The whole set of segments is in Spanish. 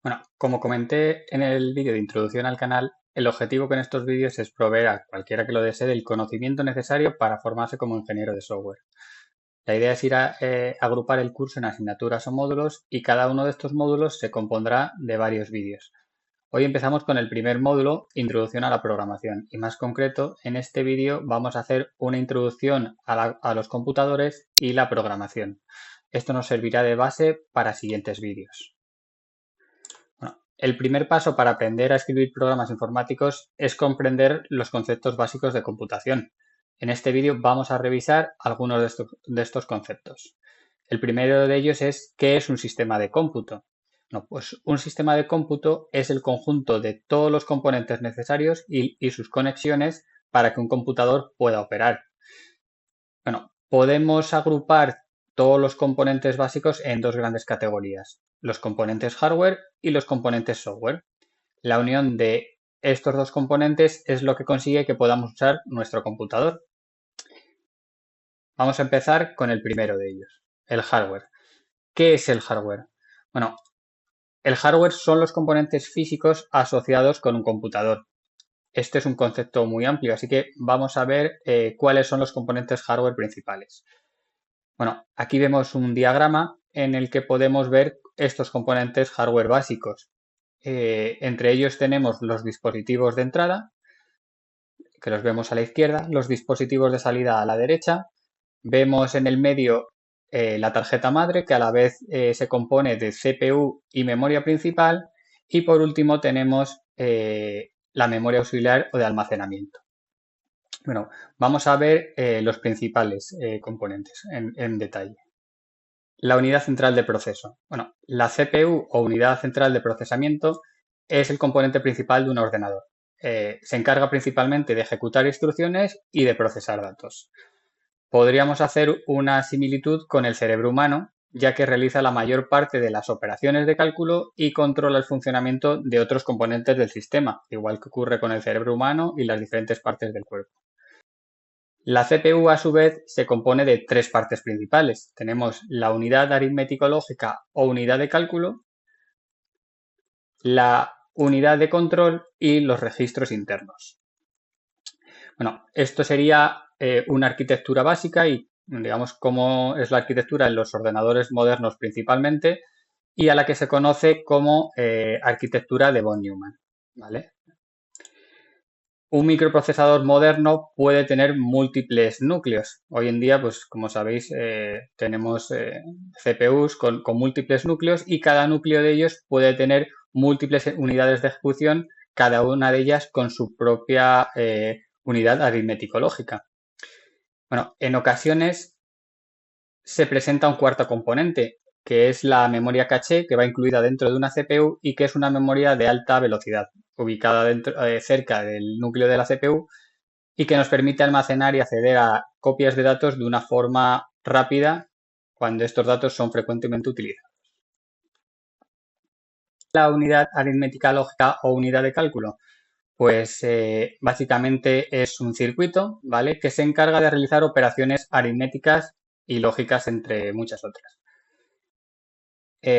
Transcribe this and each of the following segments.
Bueno, como comenté en el vídeo de introducción al canal, el objetivo con estos vídeos es proveer a cualquiera que lo desee del conocimiento necesario para formarse como ingeniero de software. La idea es agrupar el curso en asignaturas o módulos y cada uno de estos módulos se compondrá de varios vídeos. Hoy empezamos con el primer módulo, Introducción a la programación, y más concreto, en este vídeo vamos a hacer una introducción a los computadores y la programación. Esto nos servirá de base para siguientes vídeos. Bueno, el primer paso para aprender a escribir programas informáticos es comprender los conceptos básicos de computación. En este vídeo vamos a revisar algunos de estos conceptos. El primero de ellos es ¿qué es un sistema de cómputo? No, pues un sistema de cómputo es el conjunto de todos los componentes necesarios y sus conexiones para que un computador pueda operar. Bueno, podemos agrupar todos los componentes básicos en dos grandes categorías, los componentes hardware y los componentes software. La unión de estos dos componentes es lo que consigue que podamos usar nuestro computador. Vamos a empezar con el primero de ellos, el hardware. ¿Qué es el hardware? Bueno, el hardware son los componentes físicos asociados con un computador. Este es un concepto muy amplio, así que vamos a ver cuáles son los componentes hardware principales. Bueno, aquí vemos un diagrama en el que podemos ver estos componentes hardware básicos. Entre ellos tenemos los dispositivos de entrada, que los vemos a la izquierda, los dispositivos de salida a la derecha. Vemos en el medio la tarjeta madre, que a la vez se compone de CPU y memoria principal. Y por último tenemos la memoria auxiliar o de almacenamiento. Bueno, vamos a ver los principales componentes en detalle. La unidad central de proceso. Bueno, la CPU o unidad central de procesamiento es el componente principal de un ordenador. Se encarga principalmente de ejecutar instrucciones y de procesar datos. Podríamos hacer una similitud con el cerebro humano, ya que realiza la mayor parte de las operaciones de cálculo y controla el funcionamiento de otros componentes del sistema, igual que ocurre con el cerebro humano y las diferentes partes del cuerpo. La CPU, a su vez, se compone de tres partes principales. Tenemos la unidad aritmético-lógica o unidad de cálculo, la unidad de control y los registros internos. Bueno, esto sería una arquitectura básica y digamos cómo es la arquitectura en los ordenadores modernos principalmente y a la que se conoce como arquitectura de von Neumann, ¿vale? Un microprocesador moderno puede tener múltiples núcleos. Hoy en día, pues como sabéis, tenemos CPUs con múltiples núcleos y cada núcleo de ellos puede tener múltiples unidades de ejecución, cada una de ellas con su propia unidad aritmético-lógica. Bueno, en ocasiones se presenta un cuarto componente, que es la memoria caché, que va incluida dentro de una CPU y que es una memoria de alta velocidad, ubicada cerca del núcleo de la CPU y que nos permite almacenar y acceder a copias de datos de una forma rápida cuando estos datos son frecuentemente utilizados. La unidad aritmética lógica o unidad de cálculo, pues básicamente es un circuito, ¿vale?, que se encarga de realizar operaciones aritméticas y lógicas entre muchas otras.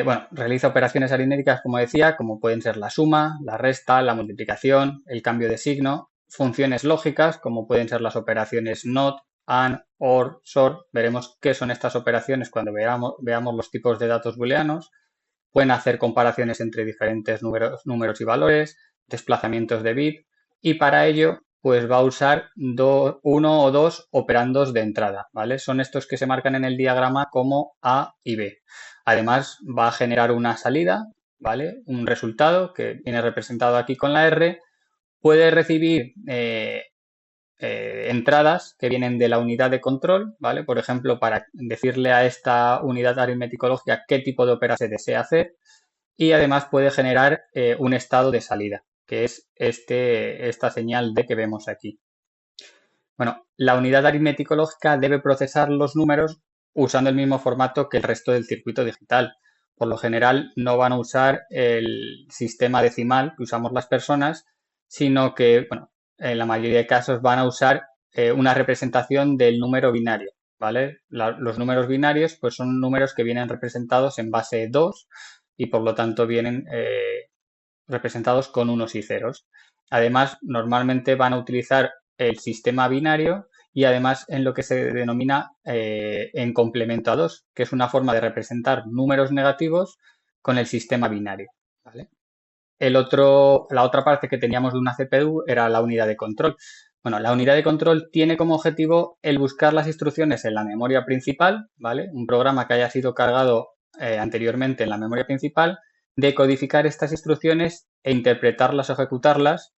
Bueno, realiza operaciones aritméticas, como decía, como pueden ser la suma, la resta, la multiplicación, el cambio de signo, funciones lógicas, como pueden ser las operaciones NOT, AND, OR, SOR. Veremos qué son estas operaciones cuando veamos los tipos de datos booleanos. Pueden hacer comparaciones entre diferentes números y valores, desplazamientos de bit, y para ello pues va a usar uno o dos operandos de entrada, ¿vale? Son estos que se marcan en el diagrama como A y B. Además va a generar una salida, ¿vale?, un resultado que viene representado aquí con la R. Puede recibir entradas que vienen de la unidad de control, ¿vale? Por ejemplo, para decirle a esta unidad aritmético-lógica qué tipo de operación se desea hacer, y además puede generar un estado de salida, que es esta señal D que vemos aquí. Bueno, la unidad aritmético-lógica debe procesar los números usando el mismo formato que el resto del circuito digital. Por lo general no van a usar el sistema decimal que usamos las personas, sino que, bueno, en la mayoría de casos van a usar una representación del número binario, ¿vale? Los números binarios pues son números que vienen representados en base 2 y por lo tanto vienen representados con unos y ceros. Además, normalmente van a utilizar el sistema binario y además en lo que se denomina en complemento a 2, que es una forma de representar números negativos con el sistema binario, ¿vale? La otra parte que teníamos de una CPU era la unidad de control. Bueno, la unidad de control tiene como objetivo el buscar las instrucciones en la memoria principal, ¿vale? Un programa que haya sido cargado anteriormente en la memoria principal, decodificar estas instrucciones e interpretarlas o ejecutarlas,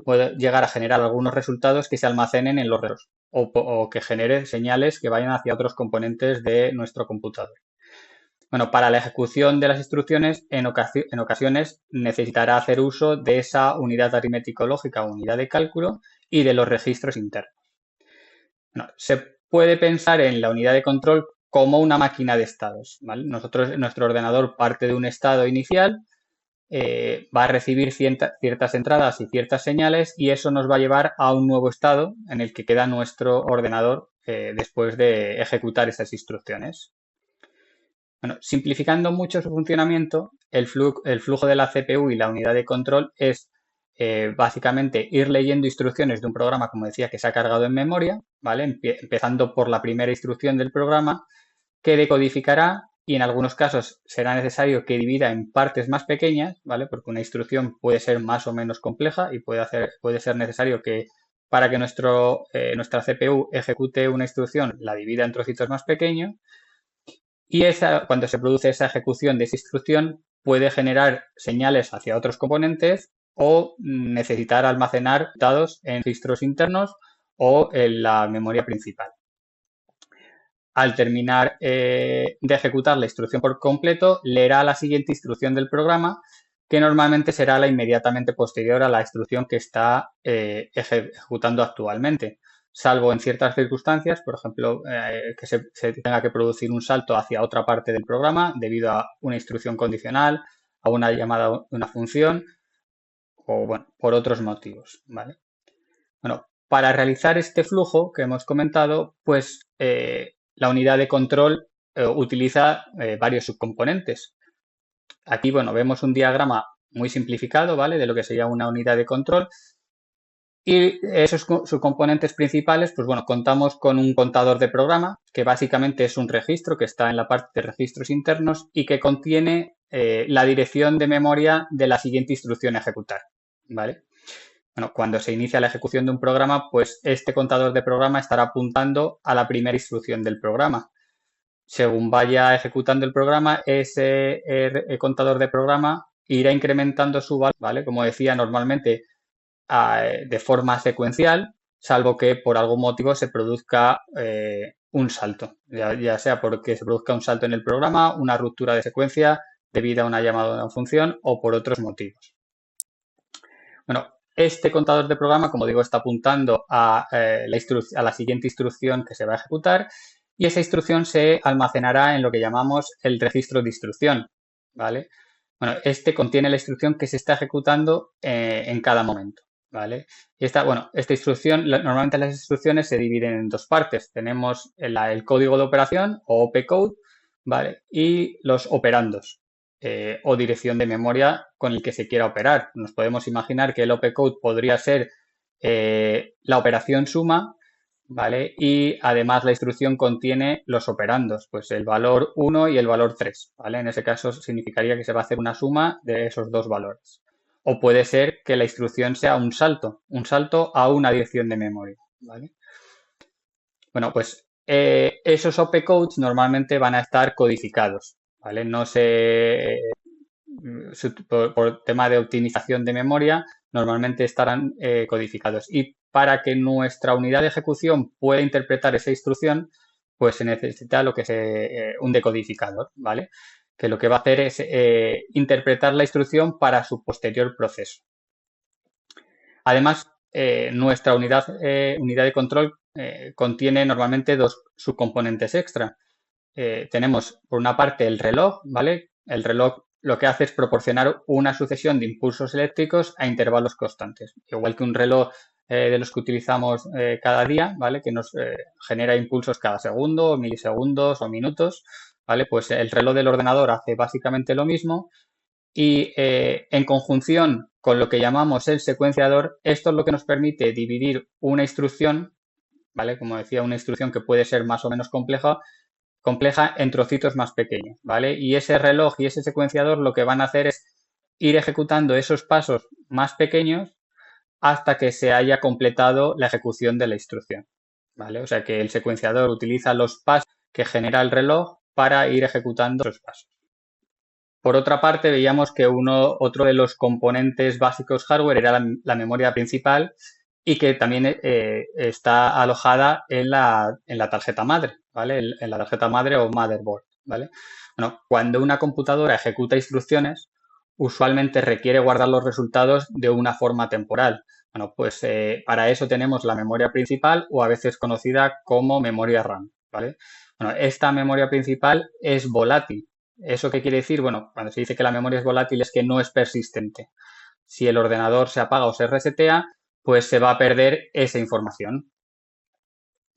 puede llegar a generar algunos resultados que se almacenen en los relos o que genere señales que vayan hacia otros componentes de nuestro computador. Bueno, para la ejecución de las instrucciones, en ocasiones necesitará hacer uso de esa unidad aritmético-lógica o unidad de cálculo y de los registros internos. Bueno, se puede pensar en la unidad de control como una máquina de estados, ¿vale? Nuestro ordenador parte de un estado inicial, va a recibir ciertas entradas y ciertas señales y eso nos va a llevar a un nuevo estado en el que queda nuestro ordenador después de ejecutar esas instrucciones. Bueno, simplificando mucho su funcionamiento, el flujo de la CPU y la unidad de control es básicamente ir leyendo instrucciones de un programa, como decía, que se ha cargado en memoria, ¿vale? Empezando por la primera instrucción del programa, que decodificará y en algunos casos será necesario que divida en partes más pequeñas, ¿vale? Porque una instrucción puede ser más o menos compleja y puede ser necesario que para que nuestra CPU ejecute una instrucción la divida en trocitos más pequeños. Y cuando se produce esa ejecución de esa instrucción, puede generar señales hacia otros componentes o necesitar almacenar datos en registros internos o en la memoria principal. Al terminar de ejecutar la instrucción por completo, leerá la siguiente instrucción del programa, que normalmente será la inmediatamente posterior a la instrucción que está ejecutando actualmente, salvo en ciertas circunstancias, por ejemplo, que se tenga que producir un salto hacia otra parte del programa debido a una instrucción condicional, a una llamada de una función o, bueno, por otros motivos, ¿vale? Bueno, para realizar este flujo que hemos comentado, pues la unidad de control utiliza varios subcomponentes. Aquí, bueno, vemos un diagrama muy simplificado, ¿vale? De lo que sería una unidad de control. Y esos subcomponentes principales, pues bueno, contamos con un contador de programa, que básicamente es un registro que está en la parte de registros internos y que contiene la dirección de memoria de la siguiente instrucción a ejecutar, ¿vale? Bueno, cuando se inicia la ejecución de un programa, pues este contador de programa estará apuntando a la primera instrucción del programa. Según vaya ejecutando el programa, ese contador de programa irá incrementando su valor, ¿vale? Como decía, normalmente de forma secuencial, salvo que por algún motivo se produzca un salto, ya sea porque se produzca un salto en el programa, una ruptura de secuencia debido a una llamada de una función o por otros motivos. Bueno, este contador de programa, como digo, está apuntando a la siguiente instrucción que se va a ejecutar y esa instrucción se almacenará en lo que llamamos el registro de instrucción, ¿vale? Bueno, este contiene la instrucción que se está ejecutando en cada momento, ¿vale? Y esta instrucción, normalmente las instrucciones se dividen en dos partes. Tenemos el código de operación o opcode, ¿vale? Y los operandos o dirección de memoria con el que se quiera operar. Nos podemos imaginar que el opcode podría ser la operación suma, ¿vale? Y además la instrucción contiene los operandos, pues el valor 1 y el valor 3, ¿vale? En ese caso significaría que se va a hacer una suma de esos dos valores. O puede ser que la instrucción sea un salto a una dirección de memoria, ¿vale? Bueno, pues esos opcodes normalmente van a estar codificados, ¿vale? No se por tema de optimización de memoria, normalmente estarán codificados. Y para que nuestra unidad de ejecución pueda interpretar esa instrucción, pues se necesita un decodificador, ¿vale? Que lo que va a hacer es interpretar la instrucción para su posterior proceso. Además, nuestra unidad de control contiene normalmente dos subcomponentes extra. Tenemos por una parte el reloj, ¿vale? El reloj lo que hace es proporcionar una sucesión de impulsos eléctricos a intervalos constantes. Igual que un reloj de los que utilizamos cada día, ¿vale? Que nos genera impulsos cada segundo, milisegundos o minutos, ¿vale? Pues el reloj del ordenador hace básicamente lo mismo Y en conjunción con lo que llamamos el secuenciador, esto es lo que nos permite dividir una instrucción, ¿vale? Como decía, una instrucción que puede ser más o menos compleja en trocitos más pequeños, ¿vale? Y ese reloj y ese secuenciador lo que van a hacer es ir ejecutando esos pasos más pequeños hasta que se haya completado la ejecución de la instrucción, ¿vale? O sea que el secuenciador utiliza los pasos que genera el reloj para ir ejecutando esos pasos. Por otra parte, veíamos que otro de los componentes básicos hardware era la memoria principal y que también está alojada en la tarjeta madre, ¿vale? En la tarjeta madre o motherboard, ¿vale? Bueno, cuando una computadora ejecuta instrucciones, usualmente requiere guardar los resultados de una forma temporal. Bueno, pues para eso tenemos la memoria principal o a veces conocida como memoria RAM, ¿vale? Bueno, esta memoria principal es volátil. ¿Eso qué quiere decir? Bueno, cuando se dice que la memoria es volátil es que no es persistente. Si el ordenador se apaga o se resetea, pues se va a perder esa información.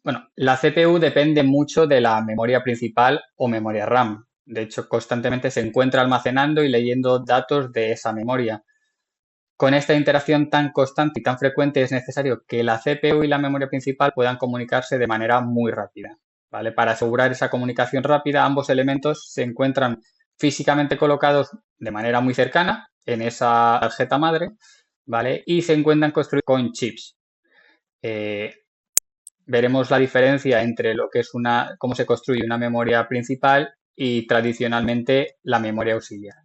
Bueno, la CPU depende mucho de la memoria principal o memoria RAM. De hecho, constantemente se encuentra almacenando y leyendo datos de esa memoria. Con esta interacción tan constante y tan frecuente es necesario que la CPU y la memoria principal puedan comunicarse de manera muy rápida, ¿vale? Para asegurar esa comunicación rápida, ambos elementos se encuentran físicamente colocados de manera muy cercana en esa tarjeta madre, ¿vale? Y se encuentran construidos con chips. Veremos la diferencia entre lo que es cómo se construye una memoria principal y tradicionalmente la memoria auxiliar.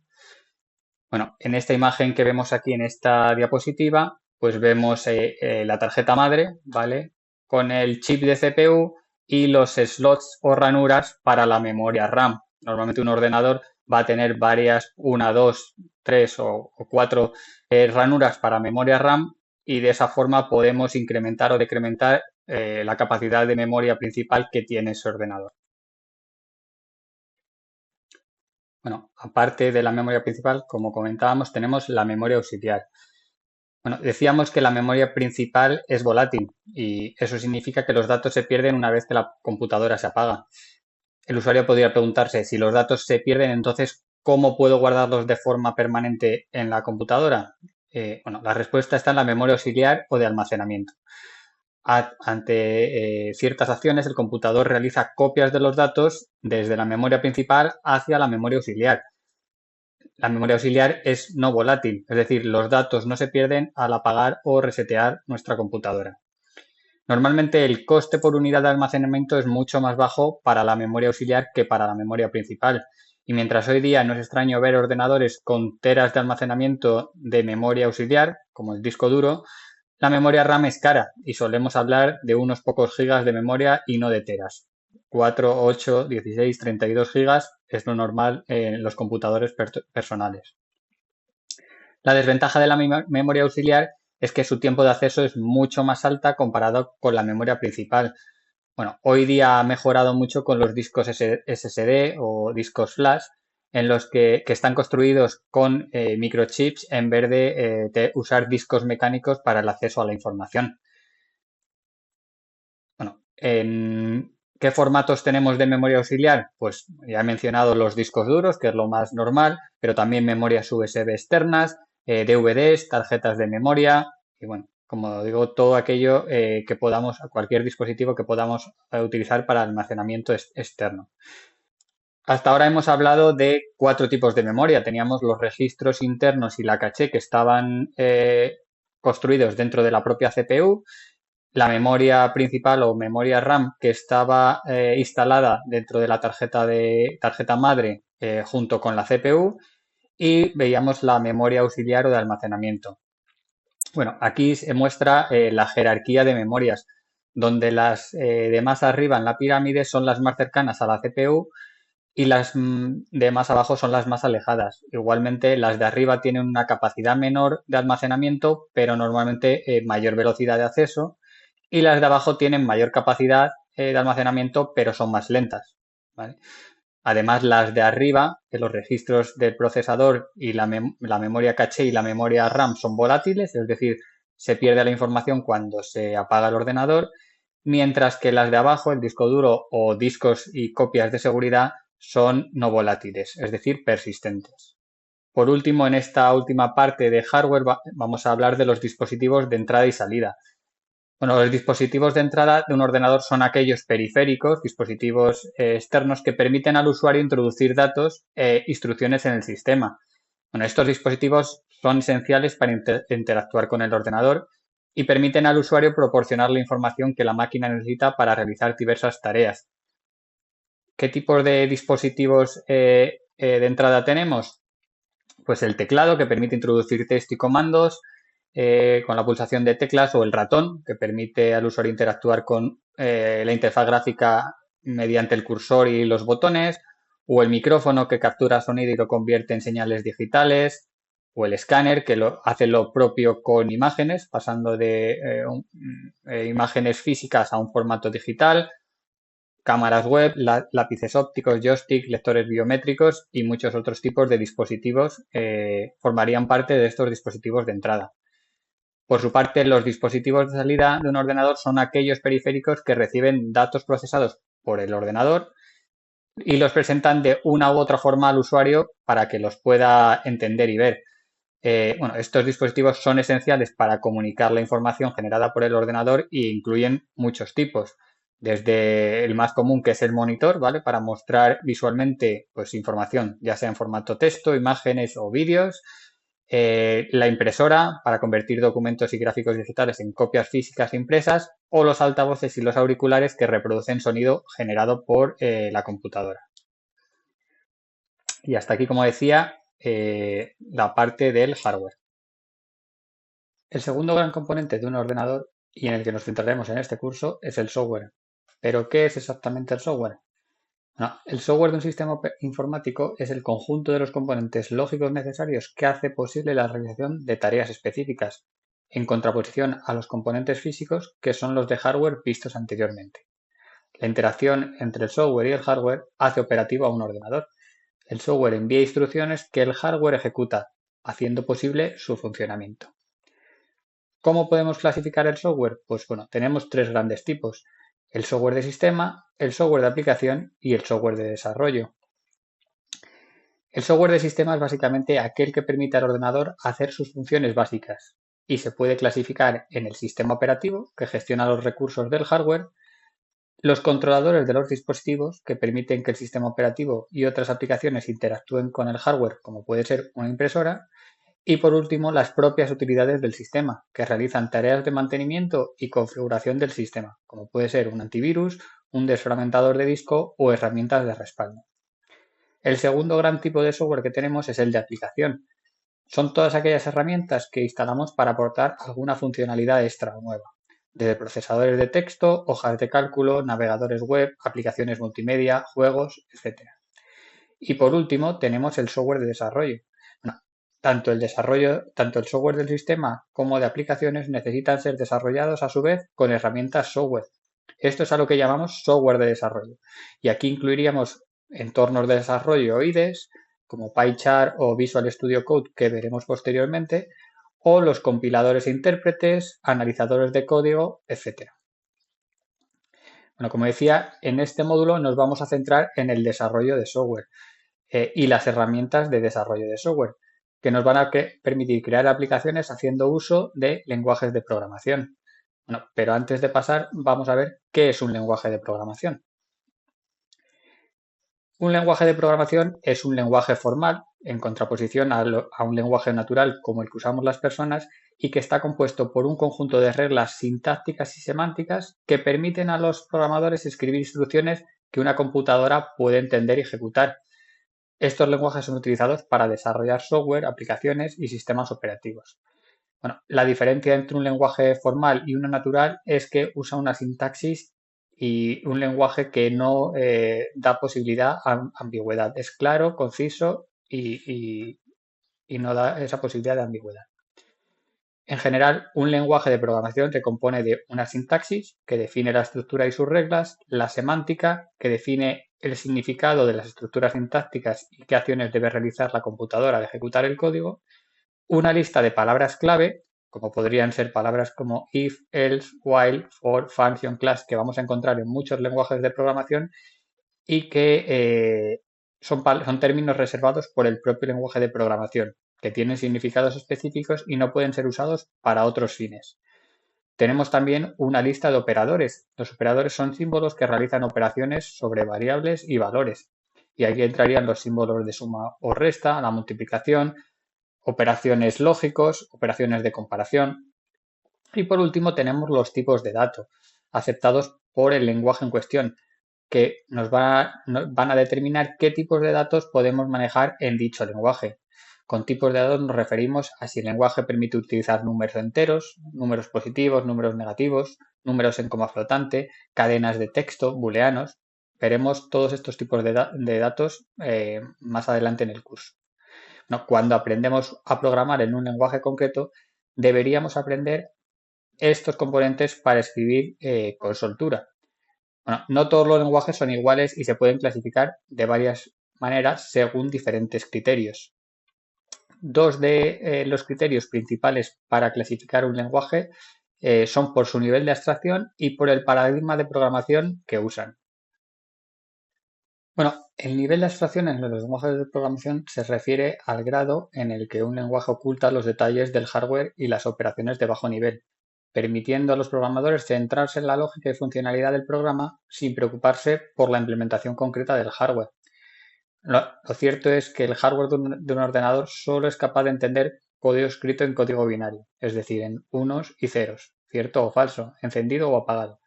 Bueno, en esta imagen que vemos aquí en esta diapositiva, pues vemos la tarjeta madre, ¿vale? Con el chip de CPU y los slots o ranuras para la memoria RAM. Normalmente un ordenador va a tener varias, una, dos, tres o cuatro ranuras para memoria RAM y de esa forma podemos incrementar o decrementar la capacidad de memoria principal que tiene ese ordenador. Bueno, aparte de la memoria principal, como comentábamos, tenemos la memoria auxiliar. Bueno, decíamos que la memoria principal es volátil y eso significa que los datos se pierden una vez que la computadora se apaga. El usuario podría preguntarse, si los datos se pierden, entonces, ¿cómo puedo guardarlos de forma permanente en la computadora? Bueno, la respuesta está en la memoria auxiliar o de almacenamiento. Ante ciertas acciones, el computador realiza copias de los datos desde la memoria principal hacia la memoria auxiliar. La memoria auxiliar es no volátil, es decir, los datos no se pierden al apagar o resetear nuestra computadora. Normalmente el coste por unidad de almacenamiento es mucho más bajo para la memoria auxiliar que para la memoria principal. Y mientras hoy día no es extraño ver ordenadores con teras de almacenamiento de memoria auxiliar, como el disco duro, la memoria RAM es cara y solemos hablar de unos pocos gigas de memoria y no de teras. 4, 8, 16, 32 gigas es lo normal en los computadores personales. La desventaja de la memoria auxiliar es que su tiempo de acceso es mucho más alta comparado con la memoria principal. Bueno, hoy día ha mejorado mucho con los discos SSD o discos flash, en los que están construidos con microchips en vez de usar discos mecánicos para el acceso a la información. Bueno, ¿en qué formatos tenemos de memoria auxiliar? Pues ya he mencionado los discos duros, que es lo más normal, pero también memorias USB externas, DVDs, tarjetas de memoria y bueno, como digo, todo aquello que podamos, cualquier dispositivo que podamos utilizar para almacenamiento externo. Hasta ahora hemos hablado de 4 tipos de memoria. Teníamos los registros internos y la caché que estaban construidos dentro de la propia CPU, la memoria principal o memoria RAM que estaba instalada dentro de la tarjeta madre junto con la CPU y veíamos la memoria auxiliar o de almacenamiento. Bueno, aquí se muestra la jerarquía de memorias, donde las de más arriba en la pirámide son las más cercanas a la CPU y las de más abajo son las más alejadas. Igualmente, las de arriba tienen una capacidad menor de almacenamiento, pero normalmente mayor velocidad de acceso, y las de abajo tienen mayor capacidad de almacenamiento, pero son más lentas, ¿vale? Además, las de arriba, que los registros del procesador y la memoria caché y la memoria RAM son volátiles, es decir, se pierde la información cuando se apaga el ordenador, mientras que las de abajo, el disco duro o discos y copias de seguridad, son no volátiles, es decir, persistentes. Por último, en esta última parte de hardware vamos a hablar de los dispositivos de entrada y salida. Bueno, los dispositivos de entrada de un ordenador son aquellos periféricos, dispositivos externos que permiten al usuario introducir datos e instrucciones en el sistema. Bueno, estos dispositivos son esenciales para interactuar con el ordenador y permiten al usuario proporcionar la información que la máquina necesita para realizar diversas tareas. ¿Qué tipos de dispositivos de entrada tenemos? Pues el teclado, que permite introducir texto y comandos con la pulsación de teclas, o el ratón, que permite al usuario interactuar con la interfaz gráfica mediante el cursor y los botones, o el micrófono, que captura sonido y lo convierte en señales digitales, o el escáner, que hace lo propio con imágenes, pasando de imágenes físicas a un formato digital, cámaras web, lápices ópticos, joystick, lectores biométricos y muchos otros tipos de dispositivos formarían parte de estos dispositivos de entrada. Por su parte, los dispositivos de salida de un ordenador son aquellos periféricos que reciben datos procesados por el ordenador y los presentan de una u otra forma al usuario para que los pueda entender y ver. Bueno, estos dispositivos son esenciales para comunicar la información generada por el ordenador e incluyen muchos tipos, desde el más común, que es el monitor, ¿vale? Para mostrar visualmente pues, información, ya sea en formato texto, imágenes o vídeos. La impresora, para convertir documentos y gráficos digitales en copias físicas impresas, o los altavoces y los auriculares, que reproducen sonido generado por la computadora. Y hasta aquí, como decía, la parte del hardware. El segundo gran componente de un ordenador, y en el que nos centraremos en este curso, es el software. ¿Pero qué es exactamente el software? Bueno, el software de un sistema informático es el conjunto de los componentes lógicos necesarios que hace posible la realización de tareas específicas, en contraposición a los componentes físicos, que son los de hardware vistos anteriormente. La interacción entre el software y el hardware hace operativo a un ordenador. El software envía instrucciones que el hardware ejecuta, haciendo posible su funcionamiento. ¿Cómo podemos clasificar el software? Pues bueno, tenemos tres grandes tipos: el software de sistema, el software de aplicación y el software de desarrollo. El software de sistema es básicamente aquel que permite al ordenador hacer sus funciones básicas y se puede clasificar en el sistema operativo, que gestiona los recursos del hardware, los controladores de los dispositivos, que permiten que el sistema operativo y otras aplicaciones interactúen con el hardware, como puede ser una impresora, y por último, las propias utilidades del sistema, que realizan tareas de mantenimiento y configuración del sistema, como puede ser un antivirus, un desfragmentador de disco o herramientas de respaldo. El segundo gran tipo de software que tenemos es el de aplicación. Son todas aquellas herramientas que instalamos para aportar alguna funcionalidad extra o nueva, desde procesadores de texto, hojas de cálculo, navegadores web, aplicaciones multimedia, juegos, etc. Y por último, tenemos el software de desarrollo. Bueno, tanto el software del sistema como de aplicaciones necesitan ser desarrollados a su vez con herramientas software. Esto es a lo que llamamos software de desarrollo. Y aquí incluiríamos entornos de desarrollo o IDEs, como PyChart o Visual Studio Code, que veremos posteriormente, o los compiladores e intérpretes, analizadores de código, etc. Bueno, como decía, en este módulo nos vamos a centrar en el desarrollo de software y las herramientas de desarrollo de software, que nos van a permitir crear aplicaciones haciendo uso de lenguajes de programación. Bueno, pero antes de pasar, vamos a ver qué es un lenguaje de programación. Un lenguaje de programación es un lenguaje formal, en contraposición a un lenguaje natural como el que usamos las personas, y que está compuesto por un conjunto de reglas sintácticas y semánticas que permiten a los programadores escribir instrucciones que una computadora puede entender y ejecutar. Estos lenguajes son utilizados para desarrollar software, aplicaciones y sistemas operativos. Bueno, la diferencia entre un lenguaje formal y uno natural es que usa una sintaxis y un lenguaje que no da posibilidad a ambigüedad. Es claro, conciso y no da esa posibilidad de ambigüedad. En general, un lenguaje de programación se compone de una sintaxis, que define la estructura y sus reglas, la semántica, que define el significado de las estructuras sintácticas y qué acciones debe realizar la computadora al ejecutar el código, una lista de palabras clave, como podrían ser palabras como if, else, while, for, function, class, que vamos a encontrar en muchos lenguajes de programación y que son términos reservados por el propio lenguaje de programación, que tienen significados específicos y no pueden ser usados para otros fines. Tenemos también una lista de operadores. Los operadores son símbolos que realizan operaciones sobre variables y valores. Y aquí entrarían los símbolos de suma o resta, la multiplicación, operaciones lógicos, operaciones de comparación. Y por último tenemos los tipos de datos aceptados por el lenguaje en cuestión, que nos van a determinar qué tipos de datos podemos manejar en dicho lenguaje. Con tipos de datos nos referimos a si el lenguaje permite utilizar números enteros, números positivos, números negativos, números en coma flotante, cadenas de texto, booleanos. Veremos todos estos tipos de datos más adelante en el curso. No, cuando aprendemos a programar en un lenguaje concreto, deberíamos aprender estos componentes para escribir con soltura. Bueno, no todos los lenguajes son iguales y se pueden clasificar de varias maneras según diferentes criterios. Dos de los criterios principales para clasificar un lenguaje son por su nivel de abstracción y por el paradigma de programación que usan. Bueno, el nivel de abstracción en los lenguajes de programación se refiere al grado en el que un lenguaje oculta los detalles del hardware y las operaciones de bajo nivel, permitiendo a los programadores centrarse en la lógica y funcionalidad del programa sin preocuparse por la implementación concreta del hardware. Lo cierto es que el hardware de un ordenador solo es capaz de entender código escrito en código binario, es decir, en unos y ceros, cierto o falso, encendido o apagado.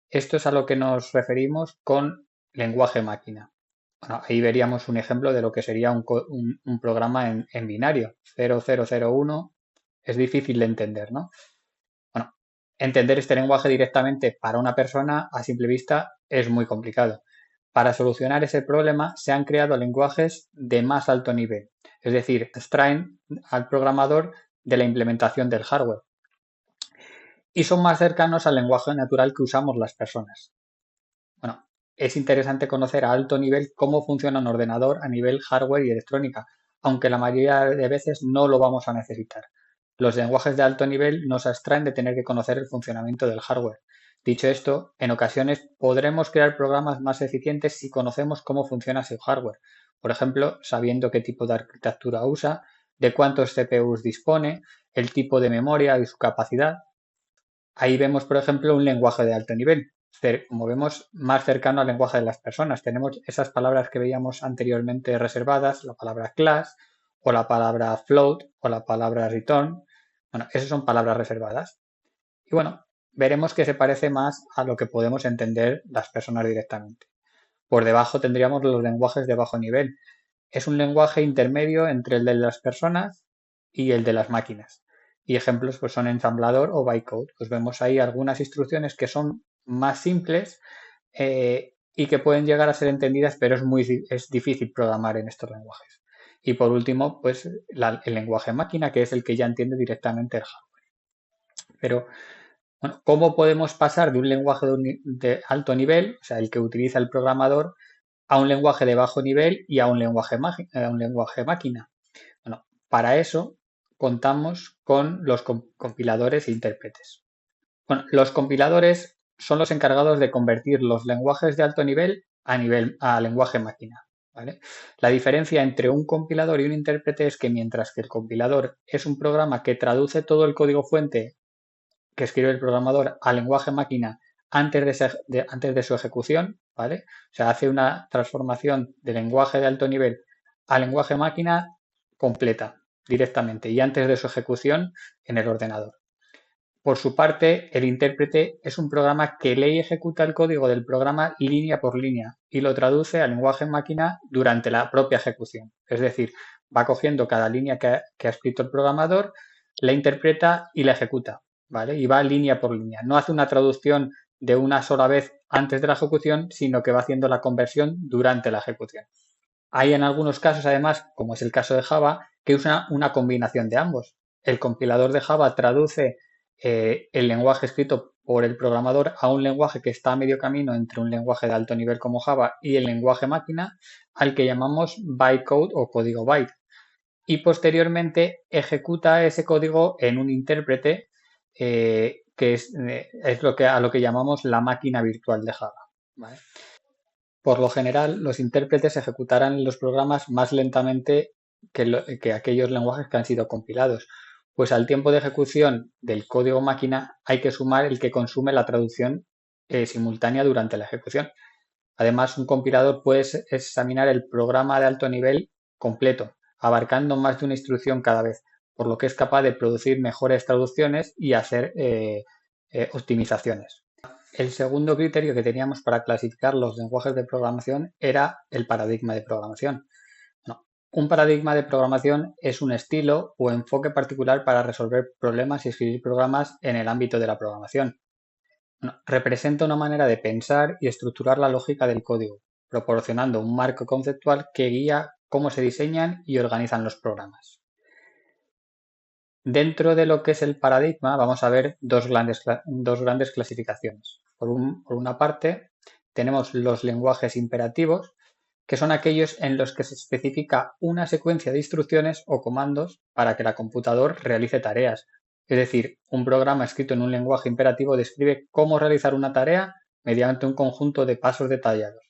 Esto es a lo que nos referimos con lenguaje máquina. Bueno, ahí veríamos un ejemplo de lo que sería un programa en binario. 0001 es difícil de entender, ¿no? Bueno, entender este lenguaje directamente para una persona a simple vista es muy complicado. Para solucionar ese problema se han creado lenguajes de más alto nivel, es decir, abstraen al programador de la implementación del hardware y son más cercanos al lenguaje natural que usamos las personas. Bueno, es interesante conocer a alto nivel cómo funciona un ordenador a nivel hardware y electrónica, aunque la mayoría de veces no lo vamos a necesitar. Los lenguajes de alto nivel nos abstraen de tener que conocer el funcionamiento del hardware. Dicho esto, en ocasiones podremos crear programas más eficientes si conocemos cómo funciona su hardware. Por ejemplo, sabiendo qué tipo de arquitectura usa, de cuántos CPUs dispone, el tipo de memoria y su capacidad. Ahí vemos, por ejemplo, un lenguaje de alto nivel, como vemos, más cercano al lenguaje de las personas. Tenemos esas palabras que veíamos anteriormente reservadas, la palabra class, o la palabra float, o la palabra return. Bueno, esas son palabras reservadas. Y bueno, veremos que se parece más a lo que podemos entender las personas directamente. Por debajo tendríamos los lenguajes de bajo nivel. Es un lenguaje intermedio entre el de las personas y el de las máquinas. Y ejemplos pues son ensamblador o bytecode. Pues vemos ahí algunas instrucciones que son más simples y que pueden llegar a ser entendidas, pero es difícil programar en estos lenguajes. Y por último, pues el lenguaje máquina, que es el que ya entiende directamente el hardware. Pero, bueno, ¿cómo podemos pasar de un lenguaje de alto nivel, o sea, el que utiliza el programador, a un lenguaje de bajo nivel y a un lenguaje máquina? Bueno, para eso contamos con los compiladores e intérpretes. Bueno, los compiladores son los encargados de convertir los lenguajes de alto nivel a lenguaje máquina. ¿Vale? La diferencia entre un compilador y un intérprete es que mientras que el compilador es un programa que traduce todo el código fuente que escribe el programador al lenguaje máquina antes de su ejecución, ¿vale? O sea, hace una transformación de lenguaje de alto nivel a lenguaje máquina completa directamente y antes de su ejecución en el ordenador. Por su parte, el intérprete es un programa que lee y ejecuta el código del programa línea por línea y lo traduce al lenguaje máquina durante la propia ejecución. Es decir, va cogiendo cada línea que ha escrito el programador, la interpreta y la ejecuta, ¿vale? Y va línea por línea. No hace una traducción de una sola vez antes de la ejecución, sino que va haciendo la conversión durante la ejecución. Hay en algunos casos, además, como es el caso de Java, que usa una combinación de ambos. El compilador de Java traduce el lenguaje escrito por el programador a un lenguaje que está a medio camino entre un lenguaje de alto nivel como Java y el lenguaje máquina, al que llamamos bytecode o código byte. Y posteriormente ejecuta ese código en un intérprete que es a lo que llamamos la máquina virtual de Java. ¿Vale? Por lo general, los intérpretes ejecutarán los programas más lentamente que aquellos lenguajes que han sido compilados, pues al tiempo de ejecución del código máquina hay que sumar el que consume la traducción simultánea durante la ejecución. Además, un compilador puede examinar el programa de alto nivel completo, abarcando más de una instrucción cada vez, por lo que es capaz de producir mejores traducciones y hacer optimizaciones. El segundo criterio que teníamos para clasificar los lenguajes de programación era el paradigma de programación. No, un paradigma de programación es un estilo o enfoque particular para resolver problemas y escribir programas en el ámbito de la programación. Representa una manera de pensar y estructurar la lógica del código, proporcionando un marco conceptual que guía cómo se diseñan y organizan los programas. Dentro de lo que es el paradigma vamos a ver dos grandes clasificaciones. Por una parte, tenemos los lenguajes imperativos, que son aquellos en los que se especifica una secuencia de instrucciones o comandos para que el computador realice tareas. Es decir, un programa escrito en un lenguaje imperativo describe cómo realizar una tarea mediante un conjunto de pasos detallados.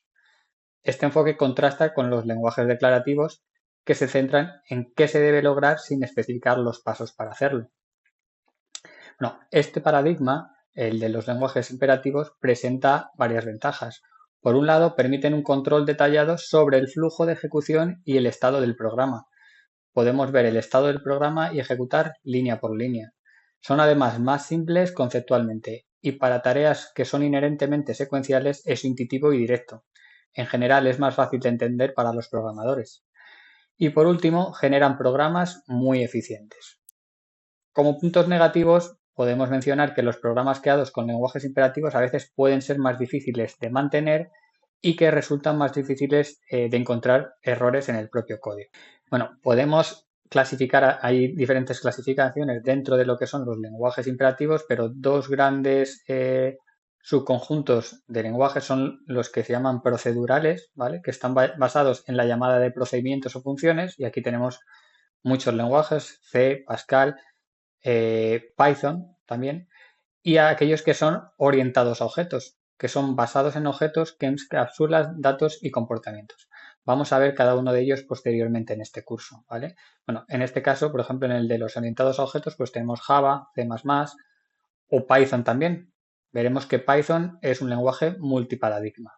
Este enfoque contrasta con los lenguajes declarativos que se centran en qué se debe lograr sin especificar los pasos para hacerlo. Bueno, este paradigma, el de los lenguajes imperativos, presenta varias ventajas. Por un lado, permiten un control detallado sobre el flujo de ejecución y el estado del programa. Podemos ver el estado del programa y ejecutar línea por línea. Son además más simples conceptualmente y para tareas que son inherentemente secuenciales es intuitivo y directo. En general es más fácil de entender para los programadores. Y por último, generan programas muy eficientes. Como puntos negativos, podemos mencionar que los programas creados con lenguajes imperativos a veces pueden ser más difíciles de mantener y que resultan más difíciles de encontrar errores en el propio código. Bueno, podemos clasificar, hay diferentes clasificaciones dentro de lo que son los lenguajes imperativos, pero dos grandes subconjuntos de lenguajes son los que se llaman procedurales, ¿vale? Que están basados en la llamada de procedimientos o funciones, y aquí tenemos muchos lenguajes, C, Pascal, Python también, y a aquellos que son orientados a objetos, que son basados en objetos que encapsulan datos y comportamientos. Vamos a ver cada uno de ellos posteriormente en este curso, ¿vale? Bueno, en este caso, por ejemplo, en el de los orientados a objetos, pues tenemos Java, C++ o Python también. Veremos que Python es un lenguaje multiparadigma.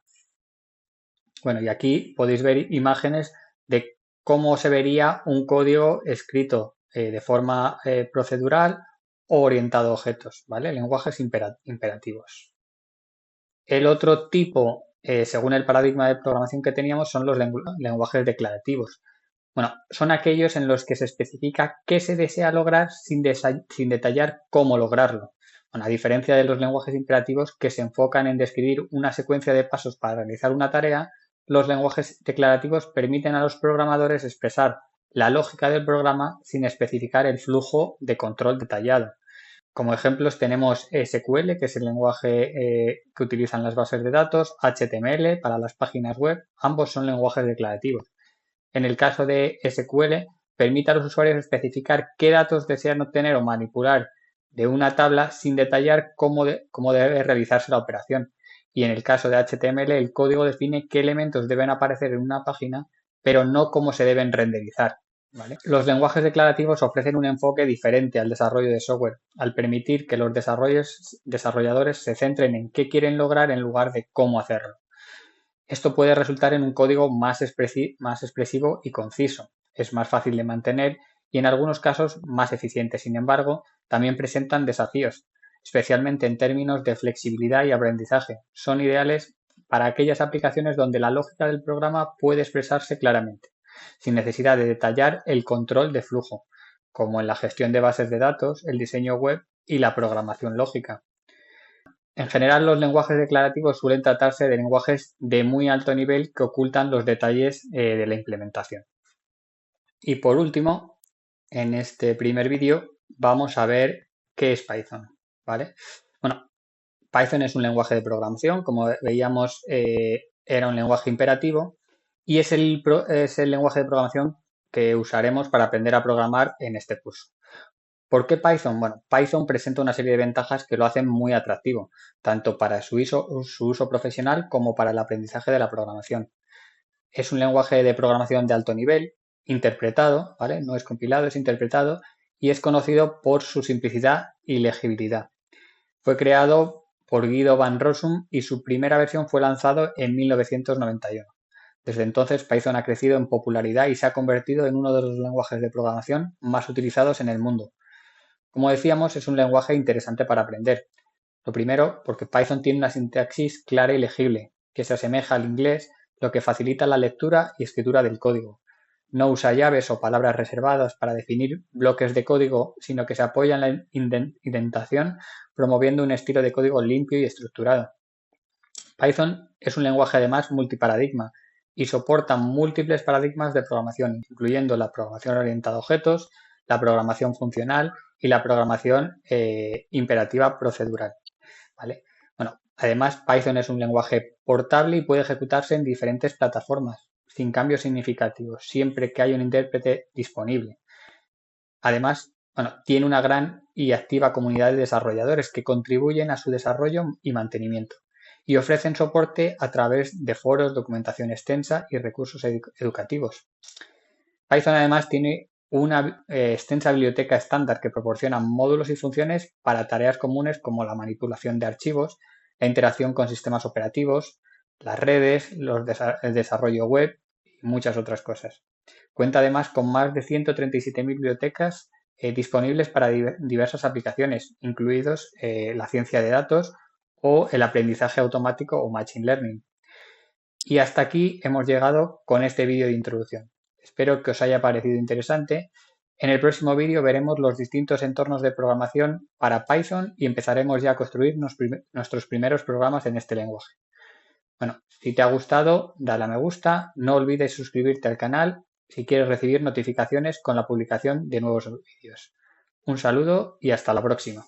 Bueno, y aquí podéis ver imágenes de cómo se vería un código escrito de forma procedural o orientado a objetos, ¿vale? Lenguajes imperativos. El otro tipo, según el paradigma de programación que teníamos, son los lenguajes declarativos. Bueno, son aquellos en los que se especifica qué se desea lograr sin detallar cómo lograrlo. Bueno, a diferencia de los lenguajes imperativos que se enfocan en describir una secuencia de pasos para realizar una tarea, los lenguajes declarativos permiten a los programadores expresar la lógica del programa sin especificar el flujo de control detallado. Como ejemplos tenemos SQL, que es el lenguaje que utilizan las bases de datos, HTML para las páginas web, ambos son lenguajes declarativos. En el caso de SQL, permite a los usuarios especificar qué datos desean obtener o manipular de una tabla sin detallar cómo debe realizarse la operación. Y en el caso de HTML, el código define qué elementos deben aparecer en una página, pero no cómo se deben renderizar, ¿vale? Los lenguajes declarativos ofrecen un enfoque diferente al desarrollo de software, al permitir que los desarrolladores se centren en qué quieren lograr en lugar de cómo hacerlo. Esto puede resultar en un código más expresivo y conciso, es más fácil de mantener y en algunos casos más eficiente. Sin embargo, también presentan desafíos, especialmente en términos de flexibilidad y aprendizaje. Son ideales para aquellas aplicaciones donde la lógica del programa puede expresarse claramente, sin necesidad de detallar el control de flujo, como en la gestión de bases de datos, el diseño web y la programación lógica. En general, los lenguajes declarativos suelen tratarse de lenguajes de muy alto nivel que ocultan los detalles de la implementación. Y por último, en este primer vídeo vamos a ver qué es Python, ¿vale? Bueno, Python es un lenguaje de programación, como veíamos, era un lenguaje imperativo y es el lenguaje de programación que usaremos para aprender a programar en este curso. ¿Por qué Python? Bueno, Python presenta una serie de ventajas que lo hacen muy atractivo, tanto para su uso profesional como para el aprendizaje de la programación. Es un lenguaje de programación de alto nivel, interpretado, ¿vale? No es compilado, es interpretado y es conocido por su simplicidad y legibilidad. Fue creado por Guido van Rossum y su primera versión fue lanzado en 1991. Desde entonces, Python ha crecido en popularidad y se ha convertido en uno de los lenguajes de programación más utilizados en el mundo. Como decíamos, es un lenguaje interesante para aprender. Lo primero, porque Python tiene una sintaxis clara y legible, que se asemeja al inglés, lo que facilita la lectura y escritura del código. No usa llaves o palabras reservadas para definir bloques de código, sino que se apoya en la indentación, promoviendo un estilo de código limpio y estructurado. Python es un lenguaje además multiparadigma y soporta múltiples paradigmas de programación, incluyendo la programación orientada a objetos, la programación funcional y la programación imperativa procedural. ¿Vale? Bueno, además Python es un lenguaje portable y puede ejecutarse en diferentes plataformas sin cambios significativos, siempre que haya un intérprete disponible. Además, bueno, tiene una gran y activa comunidad de desarrolladores que contribuyen a su desarrollo y mantenimiento y ofrecen soporte a través de foros, documentación extensa y recursos educativos. Python además tiene una extensa biblioteca estándar que proporciona módulos y funciones para tareas comunes como la manipulación de archivos, la interacción con sistemas operativos, las redes, el desarrollo web y muchas otras cosas. Cuenta además con más de 137.000 bibliotecas disponibles para diversas aplicaciones, incluidos la ciencia de datos o el aprendizaje automático o Machine Learning. Y hasta aquí hemos llegado con este vídeo de introducción. Espero que os haya parecido interesante. En el próximo vídeo veremos los distintos entornos de programación para Python y empezaremos ya a construir nuestros primeros programas en este lenguaje. Bueno, si te ha gustado, dale a me gusta, no olvides suscribirte al canal si quieres recibir notificaciones con la publicación de nuevos vídeos. Un saludo y hasta la próxima.